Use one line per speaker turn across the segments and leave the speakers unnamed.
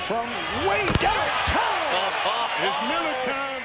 from way downtown. It's Miller time.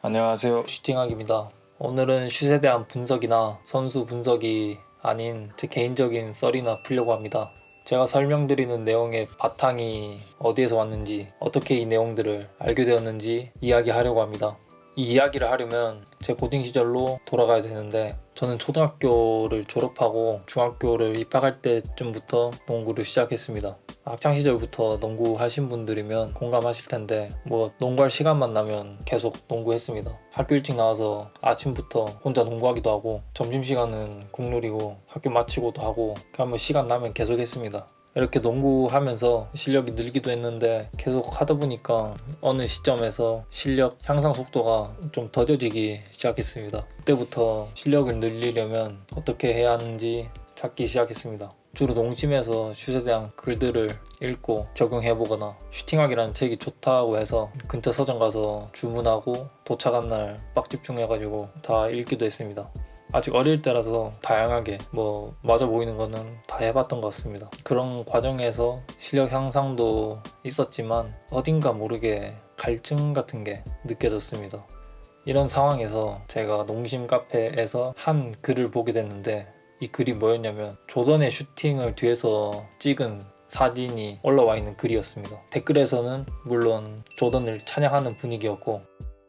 안녕하세요, 슈팅학입니다. 오늘은 슛에 대한 분석이나 선수 분석이 아닌 제 개인적인 썰이나 풀려고 합니다. 제가 설명드리는 내용의 바탕이 어디에서 왔는지, 어떻게 이 내용들을 알게 되었는지 이야기하려고 합니다. 이 이야기를 하려면 제 고딩 시절로 돌아가야 되는데, 저는 초등학교를 졸업하고 중학교를 입학할 때쯤부터 농구를 시작했습니다. 학창시절부터 농구 하신 분들이면 공감하실 텐데, 농구할 시간만 나면 계속 농구했습니다. 학교 일찍 나와서 아침부터 혼자 농구하기도 하고, 점심시간은 국룰이고 학교 마치고도 하고, 그냥 시간 나면 계속 했습니다. 이렇게 농구하면서 실력이 늘기도 했는데, 계속 하다 보니까 어느 시점에서 실력 향상 속도가 좀 더뎌지기 시작했습니다. 그때부터 실력을 늘리려면 어떻게 해야 하는지 찾기 시작했습니다. 주로 농심에서 슛에 대한 글들을 읽고 적용해보거나, 슈팅학이라는 책이 좋다고 해서 근처 서점 가서 주문하고 도착한 날 빡 집중해가지고 다 읽기도 했습니다. 아직 어릴 때라서 다양하게 맞아 보이는 거는 다 해봤던 것 같습니다. 그런 과정에서 실력 향상도 있었지만 어딘가 모르게 갈증 같은 게 느껴졌습니다. 이런 상황에서 제가 농심 카페에서 한 글을 보게 됐는데, 이 글이 뭐였냐면 조던의 슈팅을 뒤에서 찍은 사진이 올라와 있는 글이었습니다. 댓글에서는 물론 조던을 찬양하는 분위기였고,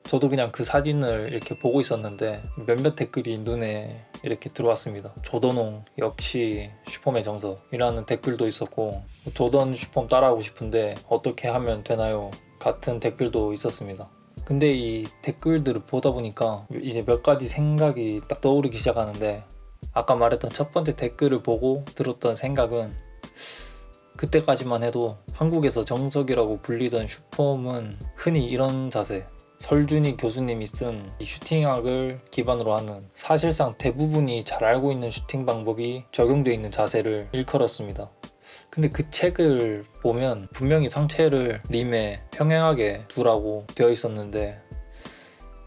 저도 그냥 그 사진을 이렇게 보고 있었는데 몇몇 댓글이 눈에 이렇게 들어왔습니다. 조던홍 역시 슈퍼맨 정석이라는 댓글도 있었고, 조던 슈퍼맨 따라하고 싶은데 어떻게 하면 되나요? 같은 댓글도 있었습니다. 근데 이 댓글들을 보다 보니까 이제 몇 가지 생각이 딱 떠오르기 시작하는데, 아까 말했던 첫 번째 댓글을 보고 들었던 생각은, 그때까지만 해도 한국에서 정석이라고 불리던 슈퍼맨은 흔히 이런 자세, 설준희 교수님이 쓴 이 슈팅학을 기반으로 하는, 사실상 대부분이 잘 알고 있는 슈팅 방법이 적용되어 있는 자세를 일컬었습니다. 근데 그 책을 보면 분명히 상체를 림에 평행하게 두라고 되어 있었는데,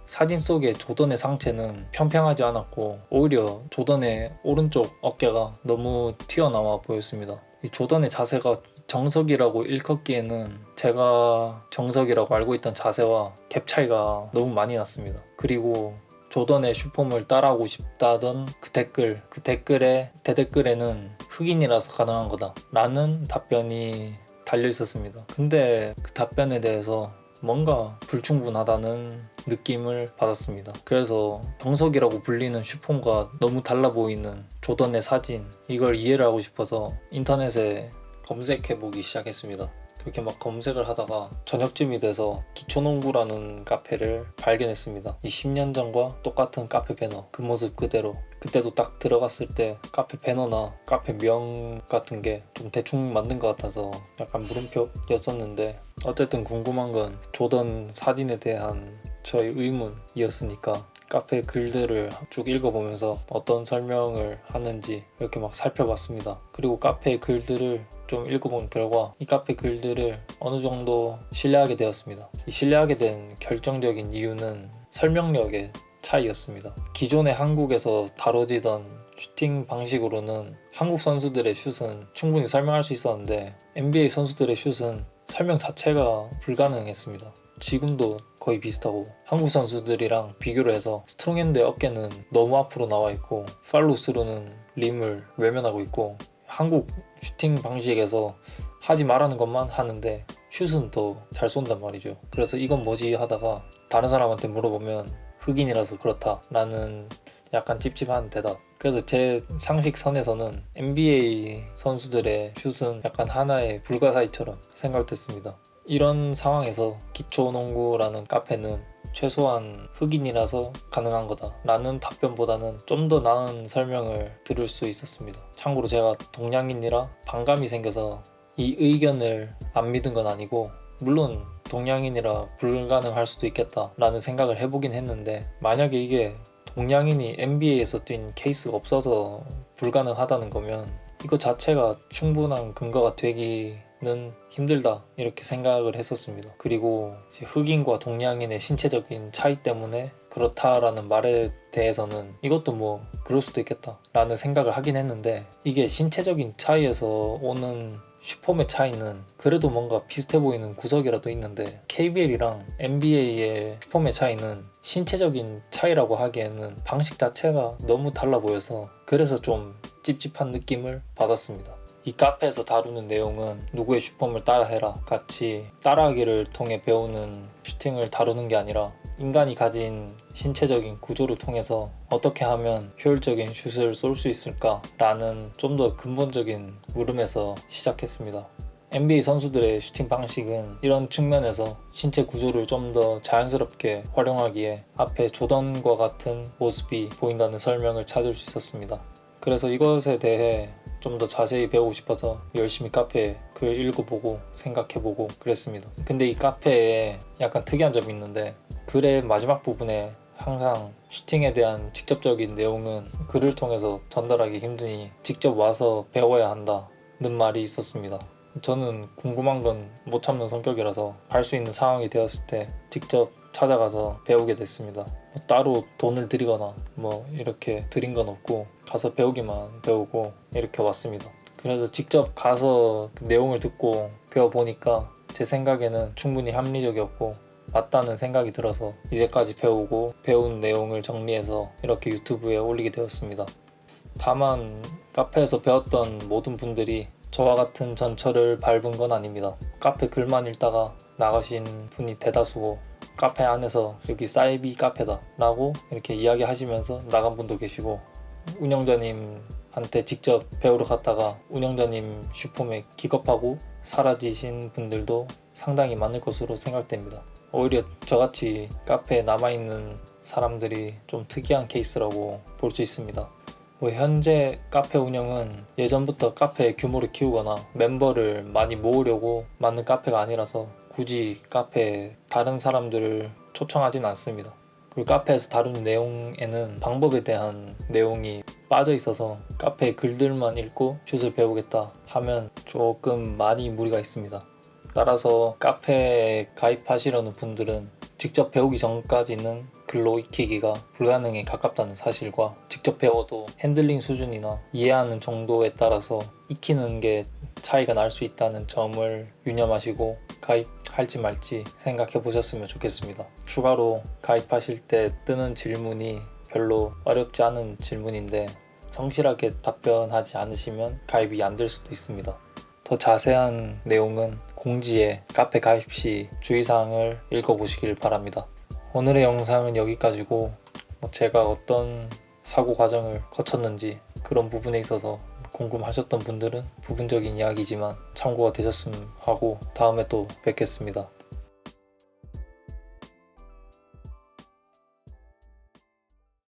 사진 속의 조던의 상체는 평평하지 않았고 오히려 조던의 오른쪽 어깨가 너무 튀어나와 보였습니다. 이 조던의 자세가 정석이라고 일컫기에는 제가 정석이라고 알고 있던 자세와 갭 차이가 너무 많이 났습니다. 그리고 조던의 슈퍼맨을 따라하고 싶다던 그 댓글의 대댓글에는 흑인이라서 가능한 거다 라는 답변이 달려 있었습니다. 근데 그 답변에 대해서 뭔가 불충분하다는 느낌을 받았습니다. 그래서 정석이라고 불리는 슈퍼맨과 너무 달라 보이는 조던의 사진, 이걸 이해를 하고 싶어서 인터넷에 검색해보기 시작했습니다. 그렇게 검색을 하다가 저녁쯤이 돼서 기초농구라는 카페를 발견했습니다. 이 10년 전과 똑같은 카페 배너, 그 모습 그대로. 그때도 딱 들어갔을 때 카페 배너나 카페 명 같은 게 좀 대충 만든 것 같아서 약간 물음표였었는데, 어쨌든 궁금한 건 조던 사진에 대한 저의 의문이었으니까 카페 글들을 쭉 읽어보면서 어떤 설명을 하는지 이렇게 살펴봤습니다. 그리고 카페 글들을 좀 읽어본 결과 이 카페 글들을 어느 정도 신뢰하게 되었습니다. 이 신뢰하게 된 결정적인 이유는 설명력의 차이였습니다. 기존의 한국에서 다뤄지던 슈팅 방식으로는 한국 선수들의 슛은 충분히 설명할 수 있었는데, NBA 선수들의 슛은 설명 자체가 불가능했습니다. 지금도 거의 비슷하고, 한국 선수들이랑 비교를 해서 스트롱핸드의 어깨는 너무 앞으로 나와 있고 팔로스루는 림을 외면하고 있고, 한국 슈팅 방식에서 하지 말라는 것만 하는데 슛은 더 잘 쏜단 말이죠. 그래서 이건 뭐지 하다가 다른 사람한테 물어보면 흑인이라서 그렇다 라는 약간 찝찝한 대답. 그래서 제 상식선에서는 NBA 선수들의 슛은 약간 하나의 불가사의처럼 생각됐습니다. 이런 상황에서 기초농구라는 카페는 최소한 흑인이라서 가능한 거다 라는 답변보다는 좀 더 나은 설명을 들을 수 있었습니다. 참고로 제가 동양인이라 반감이 생겨서 이 의견을 안 믿은 건 아니고, 물론 동양인이라 불가능할 수도 있겠다 라는 생각을 해보긴 했는데, 만약에 이게 동양인이 NBA에서 뛴 케이스가 없어서 불가능하다는 거면 이거 자체가 충분한 근거가 되기는 힘들다 이렇게 생각을 했었습니다. 그리고 흑인과 동양인의 신체적인 차이 때문에 그렇다라는 말에 대해서는 이것도 그럴 수도 있겠다 라는 생각을 하긴 했는데, 이게 신체적인 차이에서 오는 슈퍼의 차이는 그래도 뭔가 비슷해 보이는 구석이라도 있는데 KBL이랑 NBA의 슈퍼의 차이는 신체적인 차이라고 하기에는 방식 자체가 너무 달라 보여서 그래서 좀 찝찝한 느낌을 받았습니다. 이 카페에서 다루는 내용은 누구의 슈퍼를 따라해라 같이 따라하기를 통해 배우는 슈팅을 다루는 게 아니라 인간이 가진 신체적인 구조를 통해서 어떻게 하면 효율적인 슛을 쏠 수 있을까 라는 좀 더 근본적인 물음에서 시작했습니다. NBA 선수들의 슈팅 방식은 이런 측면에서 신체 구조를 좀 더 자연스럽게 활용하기에 앞에 조던과 같은 모습이 보인다는 설명을 찾을 수 있었습니다. 그래서 이것에 대해 좀 더 자세히 배우고 싶어서 열심히 카페에 글 읽어보고 생각해보고 그랬습니다. 근데 이 카페에 약간 특이한 점이 있는데 글의 마지막 부분에 항상 슈팅에 대한 직접적인 내용은 글을 통해서 전달하기 힘드니 직접 와서 배워야 한다는 말이 있었습니다. 저는 궁금한 건 못 참는 성격이라서 갈 수 있는 상황이 되었을 때 직접 찾아가서 배우게 됐습니다. 따로 돈을 들이거나 이렇게 들인 건 없고 가서 배우기만 배우고 이렇게 왔습니다. 그래서 직접 가서 그 내용을 듣고 배워보니까 제 생각에는 충분히 합리적이었고 맞다는 생각이 들어서 이제까지 배우고 배운 내용을 정리해서 이렇게 유튜브에 올리게 되었습니다. 다만 카페에서 배웠던 모든 분들이 저와 같은 전철을 밟은 건 아닙니다. 카페 글만 읽다가 나가신 분이 대다수고 카페 안에서 여기 사이비 카페다 라고 이렇게 이야기하시면서 나간 분도 계시고 운영자님한테 직접 배우러 갔다가 운영자님 슈퍼맥 기겁하고 사라지신 분들도 상당히 많을 것으로 생각됩니다. 오히려 저같이 카페에 남아있는 사람들이 좀 특이한 케이스라고 볼 수 있습니다. 현재 카페 운영은 예전부터 카페의 규모를 키우거나 멤버를 많이 모으려고 만든 카페가 아니라서 굳이 카페에 다른 사람들을 초청하진 않습니다. 그리고 카페에서 다루는 내용에는 방법에 대한 내용이 빠져 있어서 카페 글들만 읽고 슛을 배우겠다 하면 조금 많이 무리가 있습니다. 따라서 카페에 가입하시려는 분들은 직접 배우기 전까지는 글로 익히기가 불가능에 가깝다는 사실과 직접 배워도 핸들링 수준이나 이해하는 정도에 따라서 익히는 게 차이가 날 수 있다는 점을 유념하시고 가입할지 말지 생각해 보셨으면 좋겠습니다. 추가로 가입하실 때 뜨는 질문이 별로 어렵지 않은 질문인데 성실하게 답변하지 않으시면 가입이 안 될 수도 있습니다. 더 자세한 내용은 공지에 카페 가입 시 주의사항을 읽어보시길 바랍니다. 오늘의 영상은 여기까지고 제가 어떤 사고 과정을 거쳤는지 그런 부분에 있어서 궁금하셨던 분들은 부분적인 이야기지만 참고가 되셨으면 하고 다음에 또 뵙겠습니다.